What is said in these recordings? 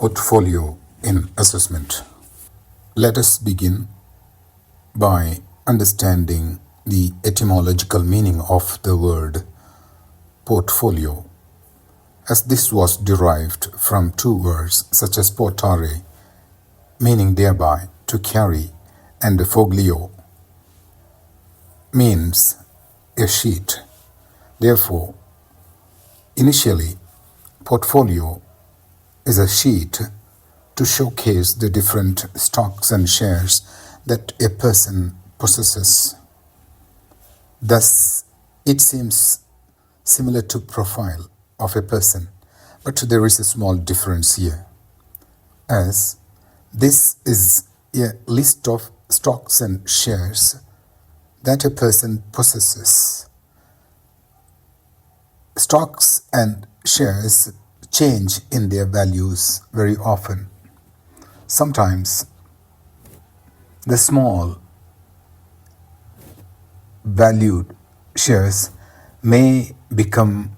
Portfolio in assessment. Let us begin by understanding the etymological meaning of the word portfolio, as this was derived from two words such as portare, meaning thereby to carry, and foglio, means a sheet. Therefore, initially, portfolio is a sheet to showcase the different stocks and shares that a person possesses. Thus, it seems similar to profile of a person, but there is a small difference here, as this is a list of stocks and shares that a person possesses. Stocks and shares change in their values very often. Sometimes the small valued shares may become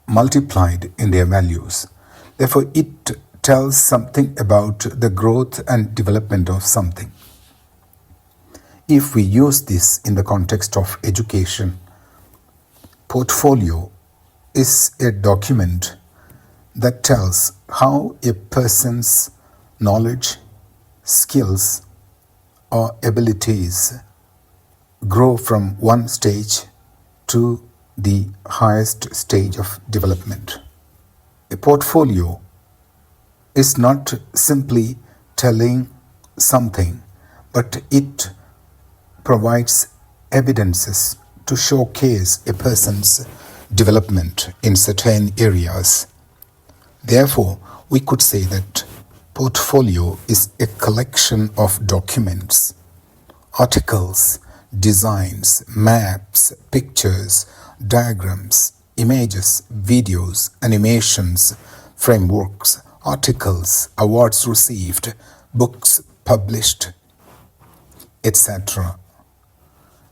multiplied in their values. Therefore, it tells something about the growth and development of something. If we use this in the context of education, portfolio is a document that tells how a person's knowledge, skills, or abilities grow from one stage to the highest stage of development. A portfolio is not simply telling something, but it provides evidences to showcase a person's development in certain areas. Therefore, we could say that portfolio is a collection of documents, articles, designs, maps, pictures, diagrams, images, videos, animations, frameworks, articles, awards received, books published, etc.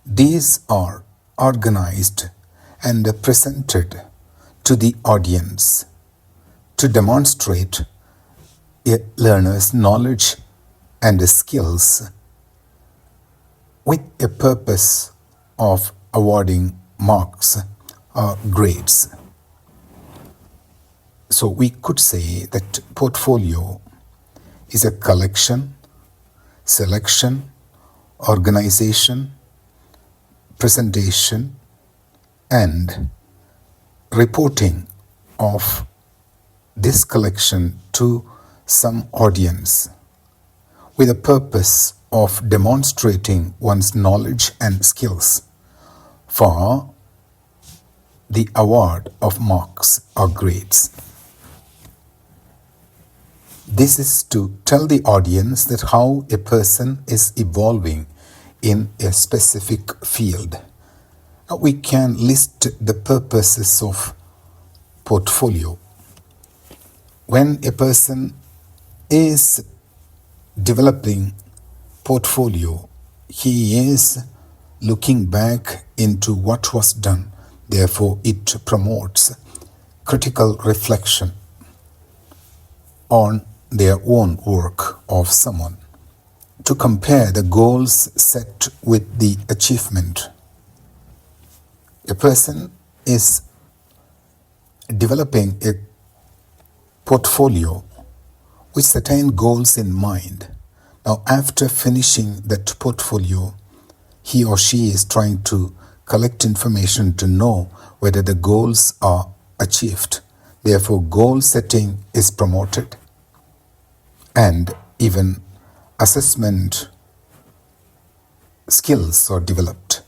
These are organized and presented to the audience to demonstrate a learner's knowledge and skills with a purpose of awarding marks or grades. So we could say that portfolio is a collection, selection, organization, presentation, and reporting of this collection to some audience with a purpose of demonstrating one's knowledge and skills for the award of marks or grades. This is to tell the audience that how a person is evolving in a specific field. We can list the purposes of portfolio. When a person is developing portfolio, he is looking back into what was done. Therefore, it promotes critical reflection on their own work of someone. To compare the goals set with the achievement. A person is developing a portfolio with certain goals in mind. Now, after finishing that portfolio, he or she is trying to collect information to know whether the goals are achieved. Therefore, goal setting is promoted, and even assessment skills are developed.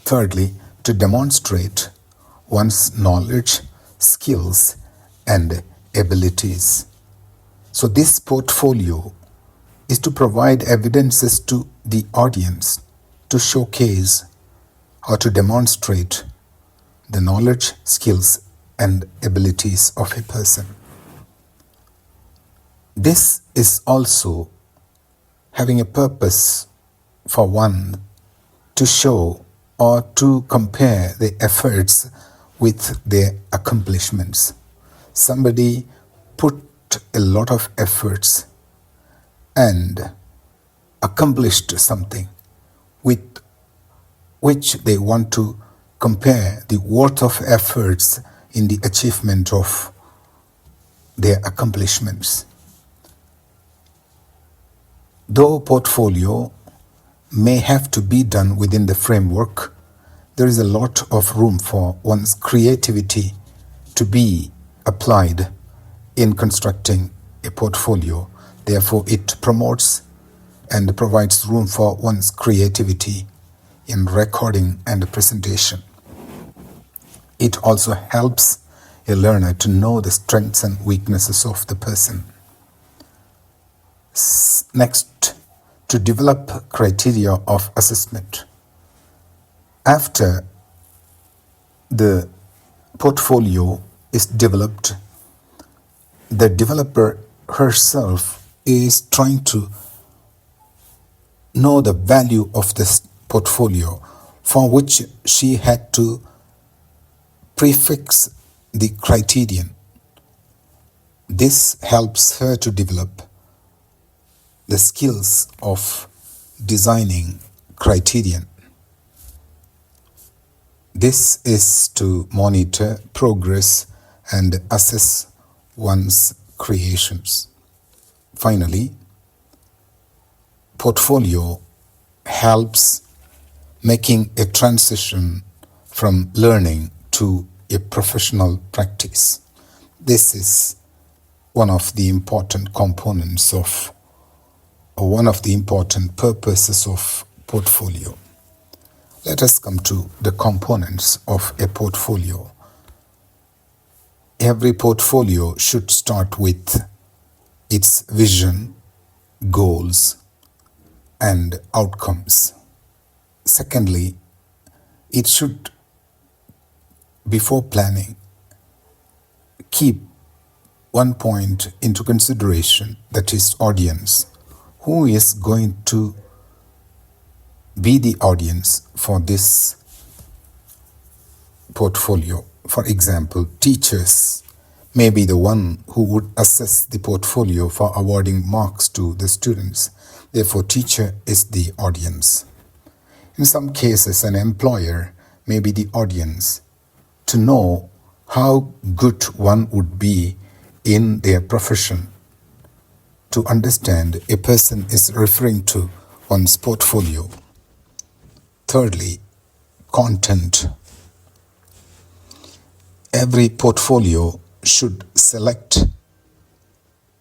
Thirdly, to demonstrate one's knowledge, skills, and abilities. So this portfolio is to provide evidences to the audience to showcase or to demonstrate the knowledge, skills, and abilities of a person. This is also having a purpose for one to show or to compare the efforts with their accomplishments. Somebody put a lot of efforts and accomplished something with which they want to compare the worth of efforts in the achievement of their accomplishments. Though portfolio may have to be done within the framework, there is a lot of room for one's creativity to be applied in constructing a portfolio. Therefore, it promotes and provides room for one's creativity in recording and presentation. It also helps a learner to know the strengths and weaknesses of the person. Next, to develop criteria of assessment. After the portfolio is developed, the developer herself is trying to know the value of this portfolio, for which she had to prefix the criterion. This helps her to develop the skills of designing criterion. This is to monitor progress and assess one's creations. Finally, portfolio helps making a transition from learning to a professional practice. This is one of the important components of, or one of the important purposes of portfolio. Let us come to the components of a portfolio. Every portfolio should start with its vision, goals, and outcomes. Secondly, it should, before planning, keep one point into consideration, that is audience. Who is going to be the audience for this portfolio? For example, teachers may be the one who would assess the portfolio for awarding marks to the students. Therefore, teacher is the audience. In some cases, an employer may be the audience to know how good one would be in their profession. To understand, a person is referring to one's portfolio. Thirdly, content. Every portfolio should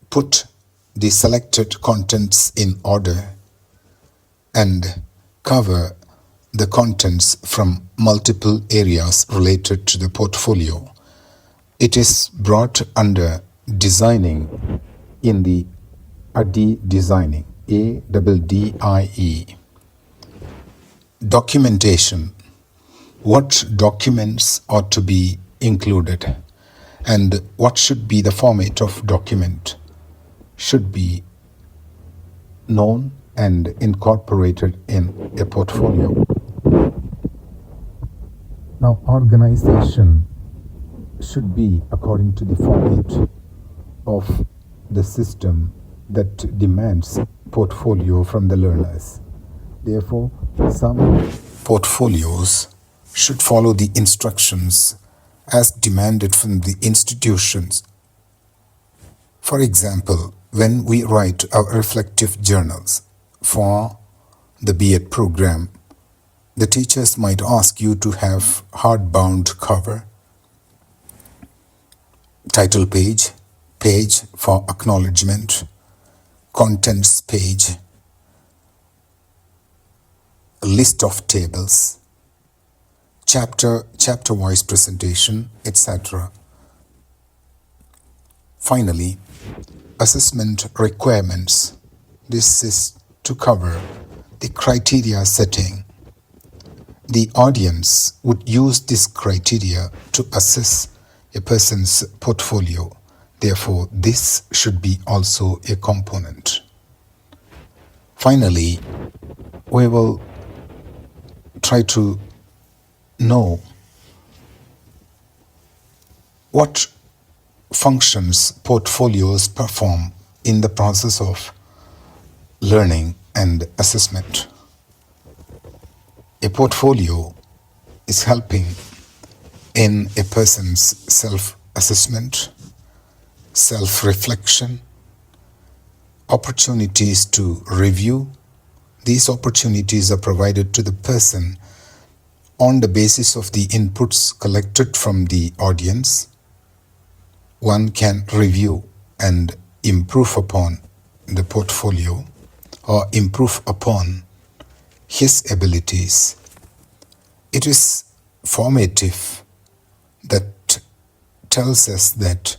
put the selected contents in order and cover the contents from multiple areas related to the portfolio. It is brought under designing in the ADDIE designing, ADDIE. Documentation. What documents ought to be included and what should be the format of document should be known and incorporated in a portfolio. Now, organization should be according to the format of the system that demands portfolio from the learners. Therefore, some portfolios should follow the instructions as demanded from the institutions. For example, when we write our reflective journals for the B.Ed program, the teachers might ask you to have hardbound cover, title page, page for acknowledgement, contents page, a list of tables, chapter-wise presentation, etc. Finally, assessment requirements. This is to cover the criteria setting. The audience would use this criteria to assess a person's portfolio. Therefore, this should be also a component. Finally, we will try to know what functions portfolios perform in the process of learning and assessment. A portfolio is helping in a person's self-assessment, self-reflection, opportunities to review. These opportunities are provided to the person on the basis of the inputs collected from the audience. One can review and improve upon the portfolio or improve upon his abilities. It is formative that tells us that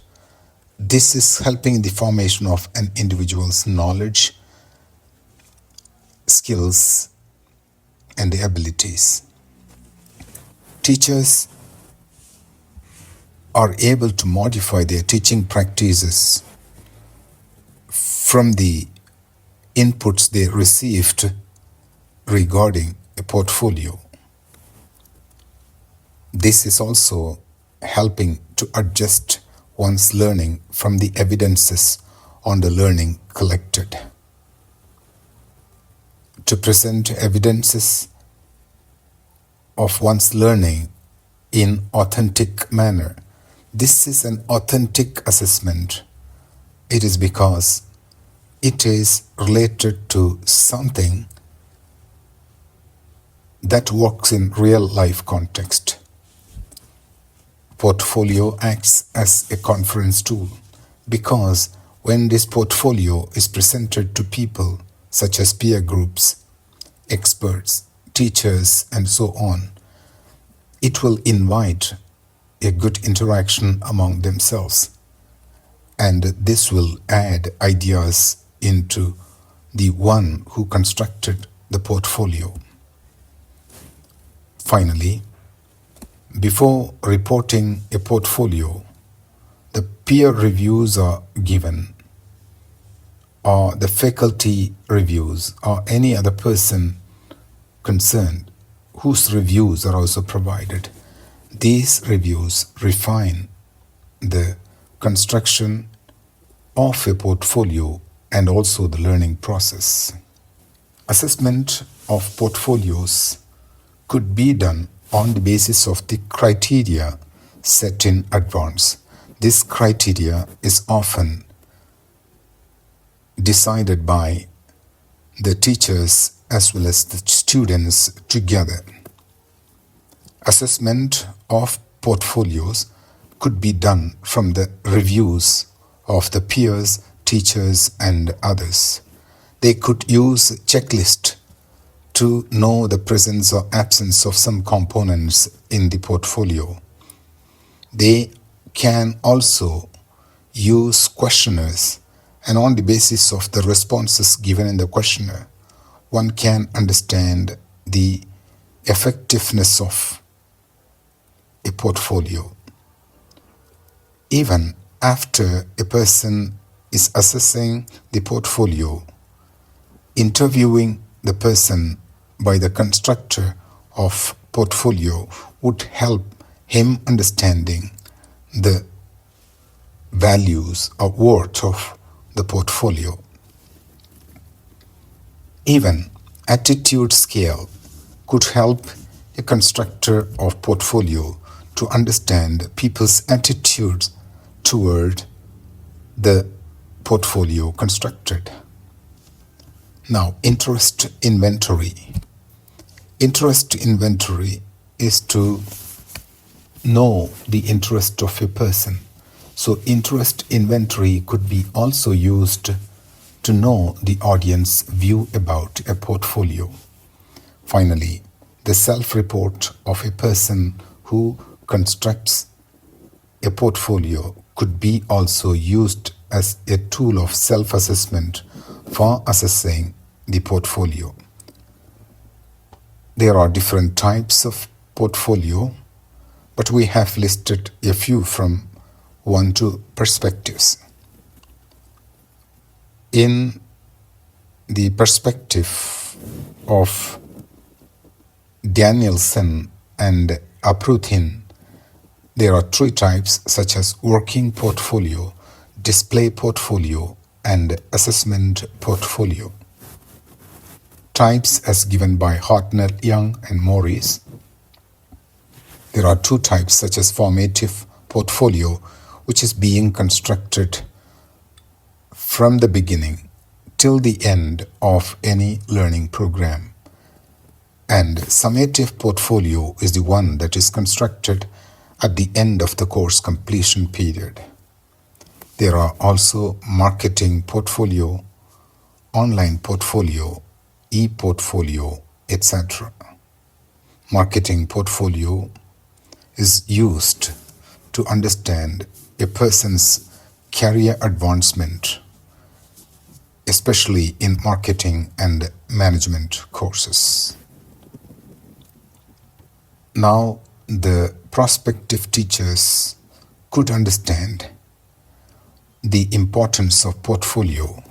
this is helping the formation of an individual's knowledge, skills, and abilities. Teachers are able to modify their teaching practices from the inputs they received regarding a portfolio. This is also helping to adjust one's learning from the evidences on the learning collected. To present evidences of one's learning in authentic manner. This is an authentic assessment. It is because it is related to something that works in real life context. Portfolio acts as a conference tool because when this portfolio is presented to people such as peer groups, experts, teachers, and so on, it will invite a good interaction among themselves, and this will add ideas into the one who constructed the portfolio. Finally, before reporting a portfolio, the peer reviews are given, or the faculty reviews, or any other person concerned whose reviews are also provided. These reviews refine the construction of a portfolio and also the learning process. Assessment of portfolios could be done on the basis of the criteria set in advance. This criteria is often decided by the teachers as well as the students together. Assessment of portfolios could be done from the reviews of the peers, teachers, and others. They could use a checklist to know the presence or absence of some components in the portfolio. They can also use questionnaires, and on the basis of the responses given in the questionnaire, one can understand the effectiveness of a portfolio. Even after a person is assessing the portfolio, interviewing the person by the constructor of portfolio would help him understanding the values or worth of the portfolio. Even attitude scale could help a constructor of portfolio to understand people's attitudes toward the portfolio constructed. Now, interest inventory. Interest inventory is to know the interest of a person. So interest inventory could be also used to know the audience view about a portfolio. Finally, the self-report of a person who constructs a portfolio could be also used as a tool of self-assessment for assessing the portfolio. There are different types of portfolio, but we have listed a few from 1-2 perspectives. In the perspective of Danielson and Apruthin, There are three types such as working portfolio, display portfolio, and assessment portfolio. Types as given by Hartnell, Young, and Morris. There are two types such as formative portfolio, which is being constructed from the beginning till the end of any learning program. And summative portfolio is the one that is constructed at the end of the course completion period. There are also marketing portfolio, online portfolio, e-portfolio, etc. Marketing portfolio is used to understand a person's career advancement, especially in marketing and management courses. Now, the prospective teachers could understand the importance of portfolio,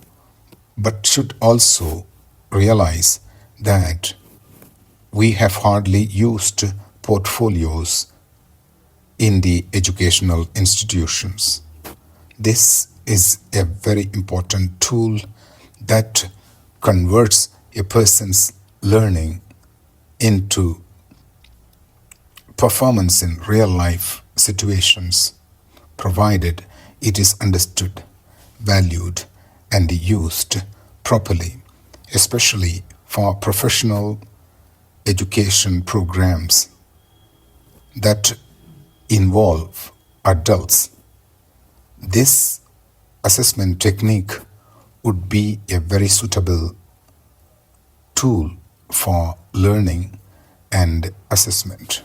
but should also realize that we have hardly used portfolios in the educational institutions. This is a very important tool that converts a person's learning into performance in real life situations, provided it is understood, valued, and used properly, especially for professional education programs that involve adults. This assessment technique would be a very suitable tool for learning and assessment.